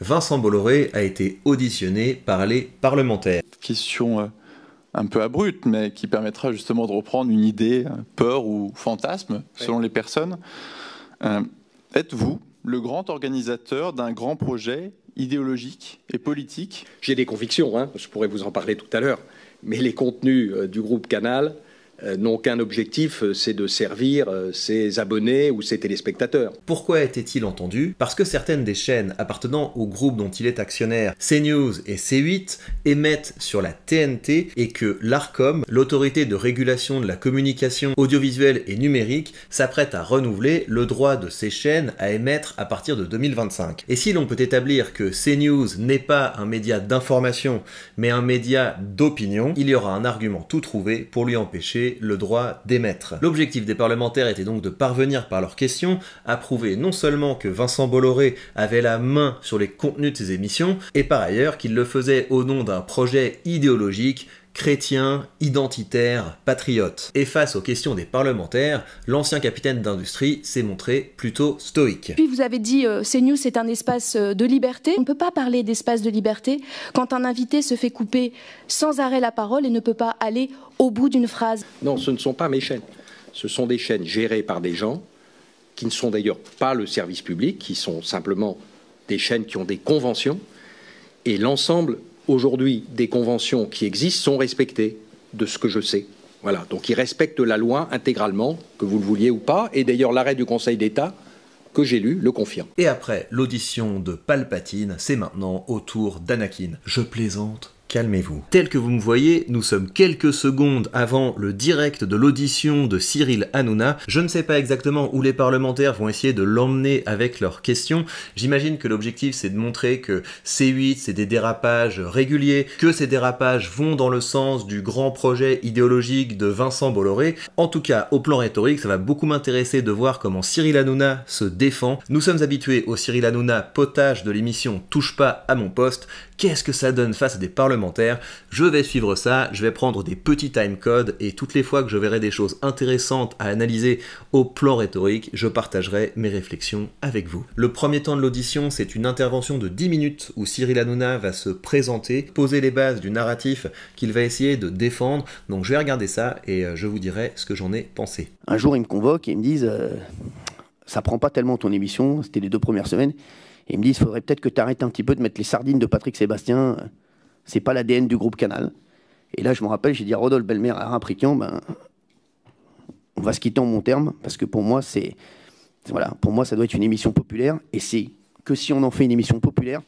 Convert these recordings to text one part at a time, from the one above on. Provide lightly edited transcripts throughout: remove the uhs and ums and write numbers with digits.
Vincent Bolloré a été auditionné par les parlementaires. Question un peu abrupte, mais qui permettra justement de reprendre une idée, peur ou fantasme, selon les personnes. Êtes-vous le grand organisateur d'un grand projet idéologique et politique? J'ai des convictions, hein, je pourrais vous en parler tout à l'heure, mais les contenus du groupe Canal n'ont qu'un objectif, c'est de servir ses abonnés ou ses téléspectateurs. Pourquoi était-il entendu? Parce que certaines des chaînes appartenant au groupe dont il est actionnaire, CNews et C8, émettent sur la TNT et que l'Arcom, l'autorité de régulation de la communication audiovisuelle et numérique, s'apprête à renouveler le droit de ces chaînes à émettre à partir de 2025. Et si l'on peut établir que CNews n'est pas un média d'information, mais un média d'opinion, il y aura un argument tout trouvé pour lui empêcher le droit d'émettre. L'objectif des parlementaires était donc de parvenir par leurs questions à prouver non seulement que Vincent Bolloré avait la main sur les contenus de ses émissions, et par ailleurs qu'il le faisait au nom d'un projet idéologique chrétien, identitaire, patriote. Et face aux questions des parlementaires, l'ancien capitaine d'industrie s'est montré plutôt stoïque. Puis vous avez dit CNews c'est un espace de liberté. On ne peut pas parler d'espace de liberté quand un invité se fait couper sans arrêt la parole et ne peut pas aller au bout d'une phrase. Non, ce ne sont pas mes chaînes. Ce sont des chaînes gérées par des gens qui ne sont d'ailleurs pas le service public, qui sont simplement des chaînes qui ont des conventions, et l'ensemble aujourd'hui des conventions qui existent sont respectées, de ce que je sais. Voilà, donc ils respectent la loi intégralement, que vous le vouliez ou pas, et d'ailleurs l'arrêt du Conseil d'État que j'ai lu le confirme. Et après l'audition de Palpatine, c'est maintenant au tour d'Anakin. Je plaisante. Calmez-vous. Tel que vous me voyez, nous sommes quelques secondes avant le direct de l'audition de Cyril Hanouna. Je ne sais pas exactement où les parlementaires vont essayer de l'emmener avec leurs questions. J'imagine que l'objectif c'est de montrer que C8 c'est des dérapages réguliers, que ces dérapages vont dans le sens du grand projet idéologique de Vincent Bolloré. En tout cas, au plan rhétorique, ça va beaucoup m'intéresser de voir comment Cyril Hanouna se défend. Nous sommes habitués au Cyril Hanouna potage de l'émission Touche pas à mon poste. Qu'est-ce que ça donne face à des parlementaires? Je vais suivre ça, je vais prendre des petits timecodes et toutes les fois que je verrai des choses intéressantes à analyser au plan rhétorique, je partagerai mes réflexions avec vous. Le premier temps de l'audition, c'est une intervention de 10 minutes où Cyril Hanouna va se présenter, poser les bases du narratif qu'il va essayer de défendre. Donc je vais regarder ça et je vous dirai ce que j'en ai pensé. Un jour, ils me convoquent et ils me disent ça prend pas tellement ton émission, c'était les 2 premières semaines. Et ils me disent, il faudrait peut-être que tu arrêtes un petit peu de mettre les sardines de Patrick Sébastien. C'est pas l'ADN du groupe Canal. Et là, je me rappelle, j'ai dit à Rodolphe Belmer à Rapriquian, on va se quitter en bons termes, parce que pour moi, voilà, pour moi, ça doit être une émission populaire. Et c'est que si on en fait une émission populaire,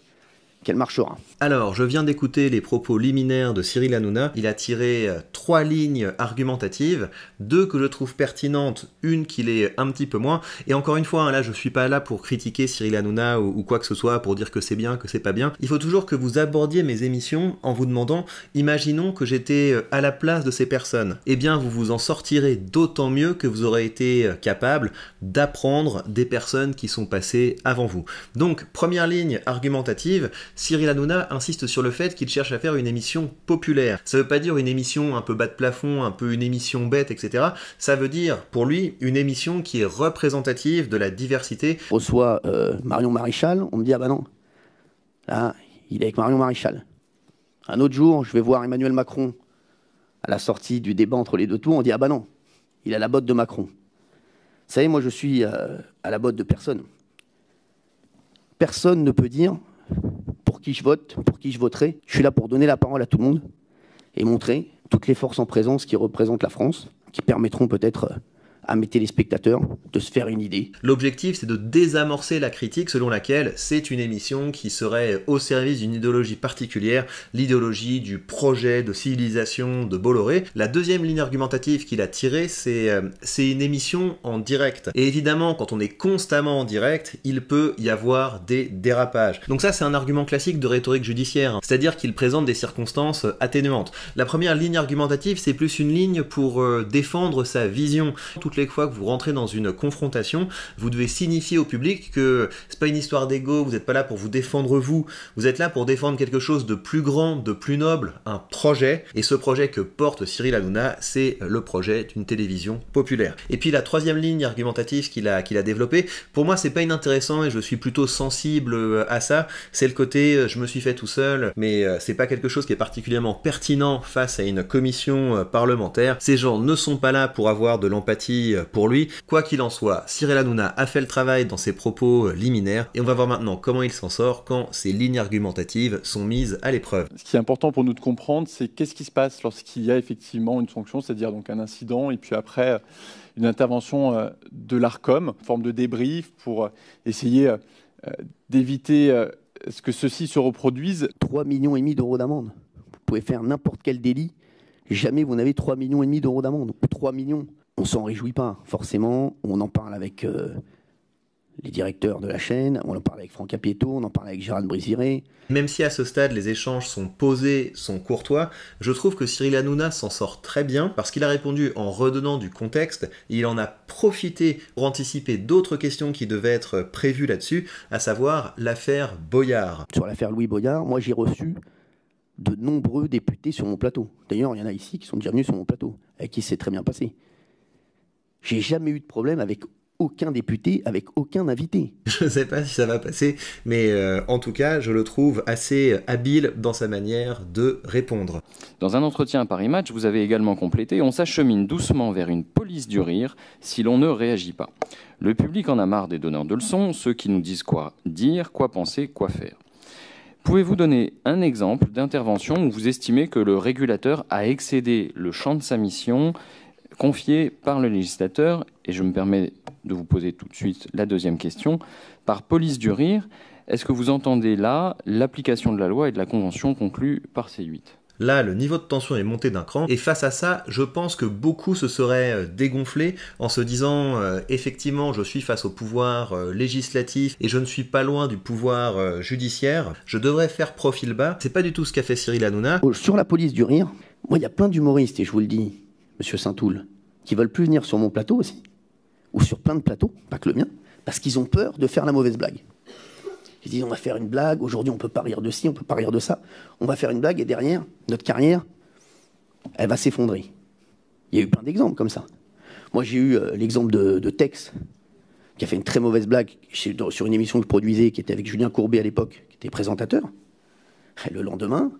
qu'elle marchera. Alors, je viens d'écouter les propos liminaires de Cyril Hanouna. Il a tiré 3 lignes argumentatives, 2 que je trouve pertinentes, une qui l'est un petit peu moins. Et encore une fois, là, je suis pas là pour critiquer Cyril Hanouna ou quoi que ce soit, pour dire que c'est bien, que c'est pas bien. Il faut toujours que vous abordiez mes émissions en vous demandant, imaginons que j'étais à la place de ces personnes. Eh bien, vous vous en sortirez d'autant mieux que vous aurez été capable d'apprendre des personnes qui sont passées avant vous. Donc, première ligne argumentative, Cyril Hanouna insiste sur le fait qu'il cherche à faire une émission populaire. Ça veut pas dire une émission un peu bas de plafond, un peu une émission bête, etc. Ça veut dire, pour lui, une émission qui est représentative de la diversité. Je reçois Marion Maréchal, on me dit, ah bah non, là, il est avec Marion Maréchal. Un autre jour, je vais voir Emmanuel Macron à la sortie du débat entre les 2 tours, on dit, ah bah non, il a la botte de Macron. Vous savez, moi je suis à la botte de personne. Personne ne peut dire pour qui je vote, pour qui je voterai. Je suis là pour donner la parole à tout le monde et montrer toutes les forces en présence qui représentent la France, qui permettront peut-être à mes téléspectateurs de se faire une idée. L'objectif, c'est de désamorcer la critique selon laquelle c'est une émission qui serait au service d'une idéologie particulière, l'idéologie du projet de civilisation de Bolloré. La deuxième ligne argumentative qu'il a tirée, c'est une émission en direct. Et évidemment, quand on est constamment en direct, il peut y avoir des dérapages. Donc ça, c'est un argument classique de rhétorique judiciaire, c'est-à-dire qu'il présente des circonstances atténuantes. La première ligne argumentative, c'est plus une ligne pour défendre sa vision. Toutes toutes les fois que vous rentrez dans une confrontation, vous devez signifier au public que c'est pas une histoire d'ego, vous n'êtes pas là pour vous défendre vous êtes là pour défendre quelque chose de plus grand, de plus noble, un projet, et ce projet que porte Cyril Hanouna, c'est le projet d'une télévision populaire. Et puis la troisième ligne argumentative qu'il a développée, pour moi c'est pas inintéressant et je suis plutôt sensible à ça, c'est le côté je me suis fait tout seul, mais c'est pas quelque chose qui est particulièrement pertinent face à une commission parlementaire. Ces gens ne sont pas là pour avoir de l'empathie pour lui. Quoi qu'il en soit, Cyril Hanouna a fait le travail dans ses propos liminaires et on va voir maintenant comment il s'en sort quand ces lignes argumentatives sont mises à l'épreuve. Ce qui est important pour nous de comprendre, c'est qu'est-ce qui se passe lorsqu'il y a effectivement une sanction, c'est-à-dire donc un incident et puis après une intervention de l'Arcom, forme de débrief pour essayer d'éviter ce que ceci se reproduise. 3,5 millions d'euros d'amende. Vous pouvez faire n'importe quel délit. Jamais vous n'avez 3,5 millions d'euros d'amende. 3 millions. On s'en réjouit pas, forcément. On en parle avec les directeurs de la chaîne, on en parle avec Franck Apieto, on en parle avec Gérald Brisiré. Même si à ce stade les échanges sont posés, sont courtois, je trouve que Cyril Hanouna s'en sort très bien parce qu'il a répondu en redonnant du contexte, et il en a profité pour anticiper d'autres questions qui devaient être prévues là-dessus, à savoir l'affaire Boyard. Sur l'affaire Louis Boyard, moi j'ai reçu de nombreux députés sur mon plateau. D'ailleurs, il y en a ici qui sont déjà venus sur mon plateau, avec qui c'est très bien passé. J'ai jamais eu de problème avec aucun député, avec aucun invité. Je ne sais pas si ça va passer, mais en tout cas, je le trouve assez habile dans sa manière de répondre. Dans un entretien à Paris Match, vous avez également complété « On s'achemine doucement vers une police du rire si l'on ne réagit pas. Le public en a marre des donneurs de leçons, ceux qui nous disent quoi dire, quoi penser, quoi faire. » Pouvez-vous donner un exemple d'intervention où vous estimez que le régulateur a excédé le champ de sa mission confiée par le législateur? Et je me permets de vous poser tout de suite la deuxième question. Par police du rire, est-ce que vous entendez là l'application de la loi et de la convention conclue par C8 ? Là, le niveau de tension est monté d'un cran, et face à ça, je pense que beaucoup se seraient dégonflés en se disant effectivement, je suis face au pouvoir législatif et je ne suis pas loin du pouvoir judiciaire, je devrais faire profil bas. C'est pas du tout ce qu'a fait Cyril Hanouna. Sur la police du rire, moi, il y a plein d'humoristes, et je vous le dis, monsieur Saint-Toul, qui veulent plus venir sur mon plateau aussi, ou sur plein de plateaux, pas que le mien, parce qu'ils ont peur de faire la mauvaise blague. Ils disent on va faire une blague, aujourd'hui on peut pas rire de ci, on peut pas rire de ça, on va faire une blague et derrière, notre carrière, elle va s'effondrer. Il y a eu plein d'exemples comme ça. Moi j'ai eu l'exemple de Tex, qui a fait une très mauvaise blague sur une émission que je produisais, qui était avec Julien Courbet à l'époque, qui était présentateur. Et le lendemain,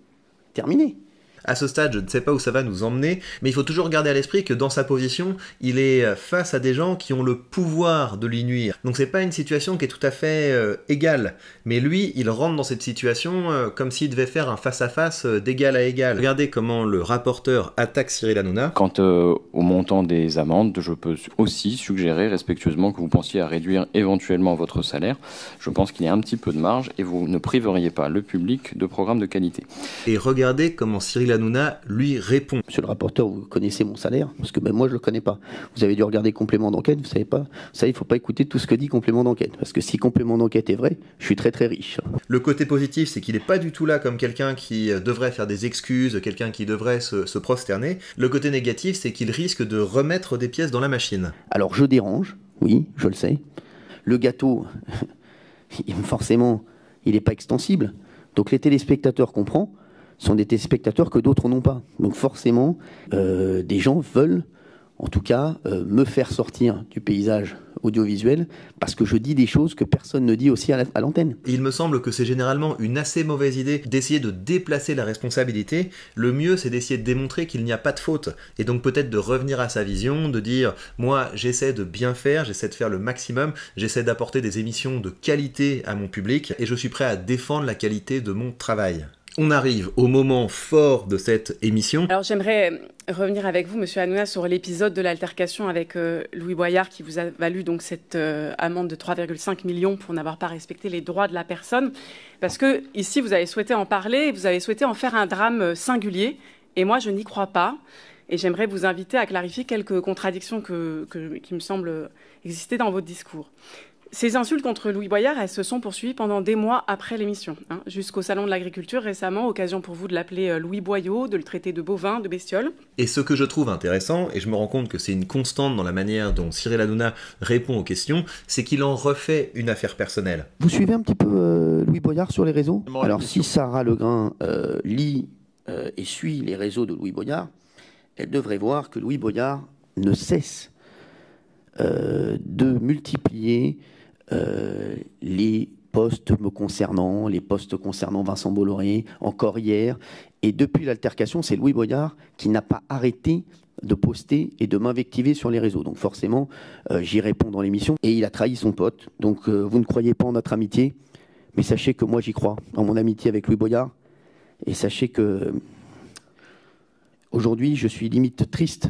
terminé. À ce stade, je ne sais pas où ça va nous emmener, mais il faut toujours garder à l'esprit que dans sa position, il est face à des gens qui ont le pouvoir de lui nuire. Donc c'est pas une situation qui est tout à fait égale. Mais lui, il rentre dans cette situation comme s'il devait faire un face-à-face d'égal à égal. Regardez comment le rapporteur attaque Cyril Hanouna. Quant au montant des amendes, je peux aussi suggérer respectueusement que vous pensiez à réduire éventuellement votre salaire. Je pense qu'il y a un petit peu de marge et vous ne priveriez pas le public de programmes de qualité. Et regardez comment Cyril Hanouna lui répond. Monsieur le rapporteur, vous connaissez mon salaire? Parce que même moi, je le connais pas. Vous avez dû regarder Complément d'enquête, vous savez pas. Vous savez, il faut pas écouter tout ce que dit Complément d'enquête. Parce que si Complément d'enquête est vrai, je suis très très riche. Le côté positif, c'est qu'il n'est pas du tout là comme quelqu'un qui devrait faire des excuses, quelqu'un qui devrait se prosterner. Le côté négatif, c'est qu'il risque de remettre des pièces dans la machine. Alors je dérange, oui, je le sais. Le gâteau, forcément, il n'est pas extensible. Donc les téléspectateurs qu'on prend sont des téléspectateurs que d'autres n'ont pas. Donc forcément, des gens veulent, en tout cas, me faire sortir du paysage audiovisuel parce que je dis des choses que personne ne dit aussi à l'antenne. Il me semble que c'est généralement une assez mauvaise idée d'essayer de déplacer la responsabilité. Le mieux, c'est d'essayer de démontrer qu'il n'y a pas de faute. Et donc peut-être de revenir à sa vision, de dire « Moi, j'essaie de bien faire, j'essaie de faire le maximum, j'essaie d'apporter des émissions de qualité à mon public et je suis prêt à défendre la qualité de mon travail. » On arrive au moment fort de cette émission. Alors j'aimerais revenir avec vous, Monsieur Hanouna, sur l'épisode de l'altercation avec Louis Boyard qui vous a valu donc cette amende de 3,5 millions pour n'avoir pas respecté les droits de la personne. Parce que ici, vous avez souhaité en parler, vous avez souhaité en faire un drame singulier. Et moi, je n'y crois pas. Et j'aimerais vous inviter à clarifier quelques contradictions qui me semblent exister dans votre discours. Ces insultes contre Louis Boyard, elles se sont poursuivies pendant des mois après l'émission, hein, jusqu'au Salon de l'Agriculture récemment, occasion pour vous de l'appeler Louis Boyau, de le traiter de bovin, de bestiole. Et ce que je trouve intéressant, et je me rends compte que c'est une constante dans la manière dont Cyril Hanouna répond aux questions, c'est qu'il en refait une affaire personnelle. Vous suivez un petit peu Louis Boyard sur les réseaux? Alors si Sarah Legrain lit et suit les réseaux de Louis Boyard, elle devrait voir que Louis Boyard ne cesse de multiplier les posts me concernant, les posts concernant Vincent Bolloré, encore hier. Et depuis l'altercation, c'est Louis Boyard qui n'a pas arrêté de poster et de m'invectiver sur les réseaux. Donc forcément, j'y réponds dans l'émission. Et il a trahi son pote. Donc vous ne croyez pas en notre amitié, mais sachez que moi j'y crois, en mon amitié avec Louis Boyard. Et sachez que aujourd'hui, je suis limite triste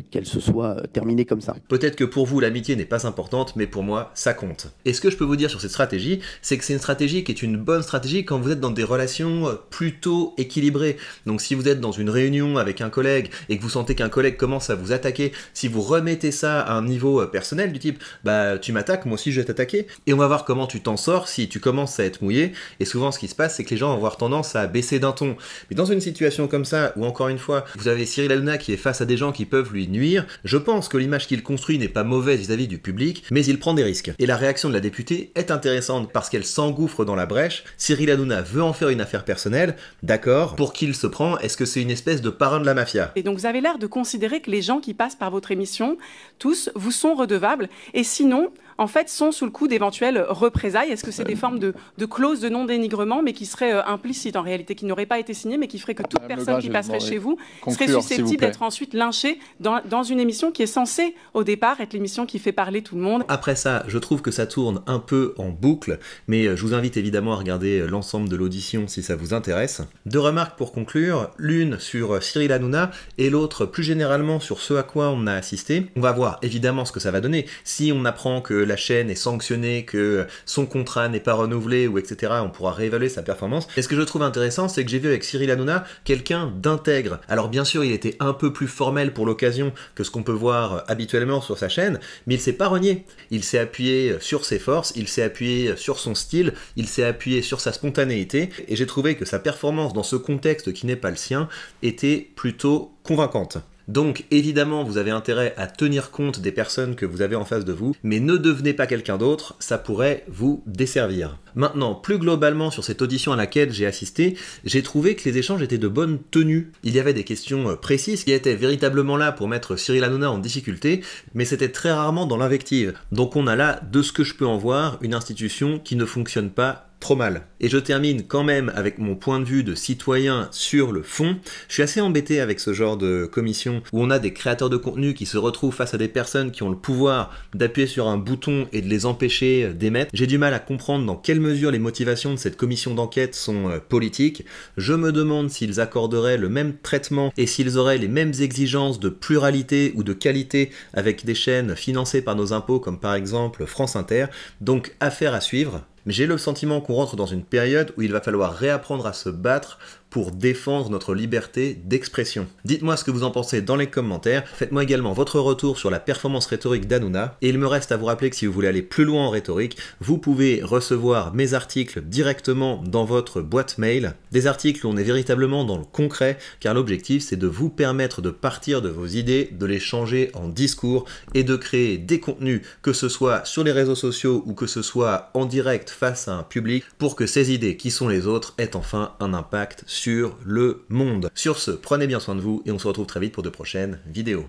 qu'elle se soit terminée comme ça. Peut-être que pour vous, l'amitié n'est pas importante, mais pour moi, ça compte. Et ce que je peux vous dire sur cette stratégie, c'est que c'est une stratégie qui est une bonne stratégie quand vous êtes dans des relations plutôt équilibrées. Donc si vous êtes dans une réunion avec un collègue et que vous sentez qu'un collègue commence à vous attaquer, si vous remettez ça à un niveau personnel du type « bah tu m'attaques, moi aussi je vais t'attaquer », et on va voir comment tu t'en sors si tu commences à être mouillé. Et souvent ce qui se passe, c'est que les gens vont avoir tendance à baisser d'un ton. Mais dans une situation comme ça, où encore une fois, vous avez Cyril Hanouna qui est face à des gens qui peuvent lui nuire, je pense que l'image qu'il construit n'est pas mauvaise vis-à-vis du public, mais il prend des risques. Et la réaction de la députée est intéressante parce qu'elle s'engouffre dans la brèche. Cyril Hanouna veut en faire une affaire personnelle, d'accord, pour qui il se prend? Est-ce que c'est une espèce de parrain de la mafia? Et donc vous avez l'air de considérer que les gens qui passent par votre émission, tous, vous sont redevables, et sinon, en fait, sont sous le coup d'éventuelles représailles. Est-ce que c'est des formes de clauses de non-dénigrement, mais qui seraient implicites en réalité, qui n'auraient pas été signées, mais qui feraient que toute personne qui passerait chez vous serait susceptible d'être ensuite lynchée dans une émission qui est censée, au départ, être l'émission qui fait parler tout le monde? Après ça, je trouve que ça tourne un peu en boucle, mais je vous invite évidemment à regarder l'ensemble de l'audition si ça vous intéresse. Deux remarques pour conclure, l'une sur Cyril Hanouna et l'autre plus généralement sur ce à quoi on a assisté. On va voir évidemment ce que ça va donner. Si on apprend que la chaîne est sanctionnée, que son contrat n'est pas renouvelé, ou etc., on pourra réévaluer sa performance. Et ce que je trouve intéressant, c'est que j'ai vu avec Cyril Hanouna quelqu'un d'intègre. Alors bien sûr, il était un peu plus formel pour l'occasion que ce qu'on peut voir habituellement sur sa chaîne, mais il s'est pas renié. Il s'est appuyé sur ses forces, il s'est appuyé sur son style, il s'est appuyé sur sa spontanéité, et j'ai trouvé que sa performance dans ce contexte qui n'est pas le sien était plutôt convaincante. Donc évidemment vous avez intérêt à tenir compte des personnes que vous avez en face de vous, mais ne devenez pas quelqu'un d'autre, ça pourrait vous desservir. Maintenant, plus globalement sur cette audition à laquelle j'ai assisté, j'ai trouvé que les échanges étaient de bonne tenue. Il y avait des questions précises qui étaient véritablement là pour mettre Cyril Hanouna en difficulté, mais c'était très rarement dans l'invective. Donc on a là, de ce que je peux en voir, une institution qui ne fonctionne pas trop mal. Et je termine quand même avec mon point de vue de citoyen sur le fond. Je suis assez embêté avec ce genre de commission où on a des créateurs de contenu qui se retrouvent face à des personnes qui ont le pouvoir d'appuyer sur un bouton et de les empêcher d'émettre. J'ai du mal à comprendre dans quelle mesure les motivations de cette commission d'enquête sont politiques. Je me demande s'ils accorderaient le même traitement et s'ils auraient les mêmes exigences de pluralité ou de qualité avec des chaînes financées par nos impôts comme par exemple France Inter. Donc affaire à suivre. Mais j'ai le sentiment qu'on rentre dans une période où il va falloir réapprendre à se battre pour défendre notre liberté d'expression. Dites-moi ce que vous en pensez dans les commentaires, faites-moi également votre retour sur la performance rhétorique d'Hanouna, et il me reste à vous rappeler que si vous voulez aller plus loin en rhétorique, vous pouvez recevoir mes articles directement dans votre boîte mail, des articles où on est véritablement dans le concret, car l'objectif c'est de vous permettre de partir de vos idées, de les changer en discours, et de créer des contenus, que ce soit sur les réseaux sociaux ou que ce soit en direct face à un public, pour que ces idées qui sont les autres aient enfin un impact sur le monde. Sur ce, prenez bien soin de vous et on se retrouve très vite pour de prochaines vidéos.